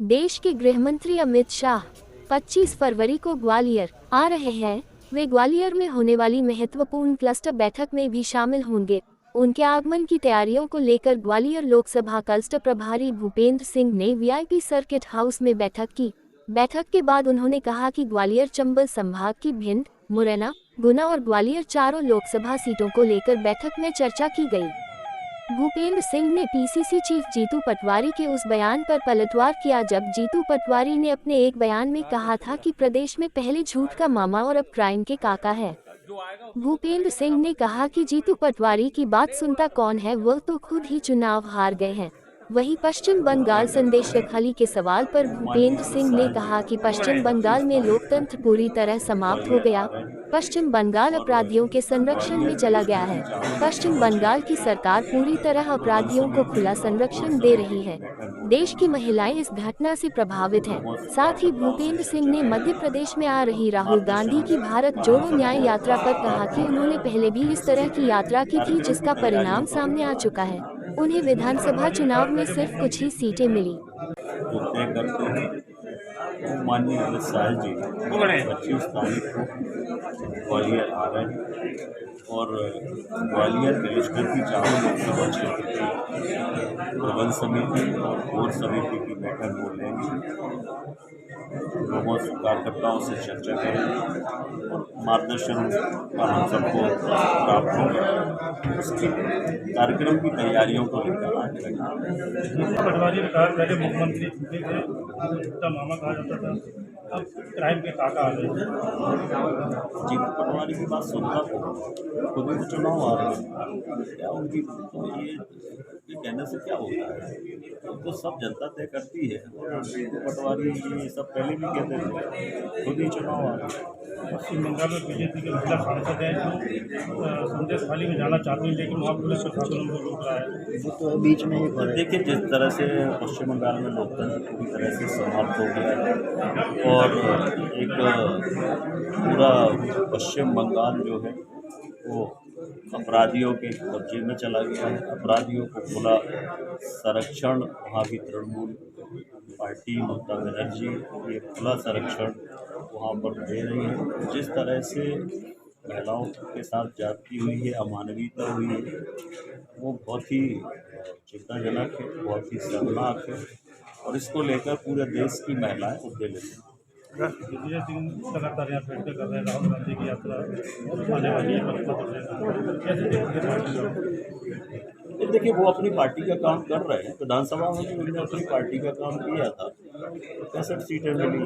देश के गृहमंत्री अमित शाह 25 फरवरी को ग्वालियर आ रहे हैं। वे ग्वालियर में होने वाली महत्वपूर्ण क्लस्टर बैठक में भी शामिल होंगे। उनके आगमन की तैयारियों को लेकर ग्वालियर लोकसभा क्लस्टर प्रभारी भूपेंद्र सिंह ने वीआईपी सर्किट हाउस में बैठक की। बैठक के बाद उन्होंने कहा कि ग्वालियर चंबल संभाग की भिंड, मुरैना, गुना और ग्वालियर चारों लोकसभा सीटों को लेकर बैठक में चर्चा की गई। भूपेंद्र सिंह ने पीसीसी चीफ जीतू पटवारी के उस बयान पर पलटवार किया जब जीतू पटवारी ने अपने एक बयान में कहा था कि प्रदेश में पहले झूठ का मामा और अब क्राइम के काका है। भूपेंद्र सिंह ने कहा कि जीतू पटवारी की बात सुनता कौन है, वह तो खुद ही चुनाव हार गए हैं। वहीं पश्चिम बंगाल संदेश रखवाली के सवाल पर भूपेंद्र सिंह ने कहा कि पश्चिम बंगाल में लोकतंत्र पूरी तरह समाप्त हो गया। पश्चिम बंगाल अपराधियों के संरक्षण में चला गया है। पश्चिम बंगाल की सरकार पूरी तरह अपराधियों को खुला संरक्षण दे रही है। देश की महिलाएं इस घटना से प्रभावित हैं। साथ ही भूपेंद्र सिंह ने मध्य प्रदेश में आ रही राहुल गांधी की भारत जोड़ो न्याय यात्रा पर कहा कि उन्होंने पहले भी इस तरह की यात्रा की थी, जिसका परिणाम सामने आ चुका है। उन्हें विधानसभा चुनाव में सिर्फ कुछ ही सीटें मिली। जो तय करते हैं माननीय अमित शाह जी 25 तारीख को ग्वालियर आ रहे हैं और ग्वालियर कलेक्टर की चारों लोकसभा क्षेत्र की प्रबंध समिति और कोर समिति की बैठक को लेंगे। लोगों से कार्यकर्ताओं से चर्चा करेंगे और मार्गदर्शन का हम सबको प्राप्त होगा। उसकी कार्यक्रम की तैयारियों को लेकर आगे रहेंगे। पटवारी ने कहा पहले मुख्यमंत्री थे, झूठा मामा कहा जाता था, अब क्राइम के काका आ गए। जीतू पटवारी की बात सुनता तो खुद भी चुनाव आ रहे हैं, क्या उनकी ये कहने से क्या होता है, तो सब जनता तय करती है। और जीतू पटवारी ये सब पहले भी कहते थे, खुद ही चुनाव आ रहे हैं। पश्चिम बंगाल में बीजेपी के महिला सांसद हैं जो संदेश खाली में जाना चाहती हैं, लेकिन वहाँ पुलिस प्रशासन उनको रोक रहा है। वो तो बीच में ही देखिए, जिस तरह से पश्चिम बंगाल में लोकतंत्र पूरी तरह से समाप्त हो गया है और एक पूरा पश्चिम बंगाल जो है वो अपराधियों के कब्जे में चला गया है। अपराधियों को खुला संरक्षण वहाँ की तृणमूल पार्टी ममता बनर्जी ये खुला संरक्षण वहाँ पर दे रही है। जिस तरह से महिलाओं के साथ ज्यादती हुई है, अमानवीयता हुई है, वो बहुत ही चिंताजनक है, बहुत ही शर्मनाक है और इसको लेकर पूरे देश की महिलाएं उद्वेलित हैं। दिग्विजय सिंह लगातार यहाँ बैठक कर रहे हैं, राहुल गांधी की यात्रा आने वाली है, कैसे ये देखिए, वो अपनी पार्टी का काम कर रहे हैं। विधानसभा में भी उन्होंने अपनी पार्टी का काम किया था, 65 सीटें मिली।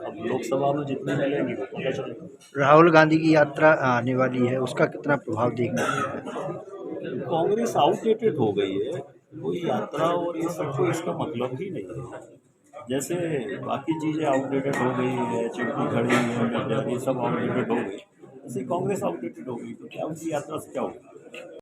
अब लोकसभा में जितने मिलेंगी वो पता चलेगा। राहुल गांधी की यात्रा आने वाली है, उसका कितना प्रभाव देखने को मिलेगा? कांग्रेस आउटडेटेड हो गई है, कोई यात्रा और ये सब को इसका मतलब ही नहीं है। जैसे बाकी चीज़ें आउटडेटेड हो गई है, चिट्ठी खड़ी है, ये सब आउटडेटेड हो गई, ऐसे कांग्रेस आउटडेटेड हो गई, तो क्या उनकी यात्रा से क्या होगा।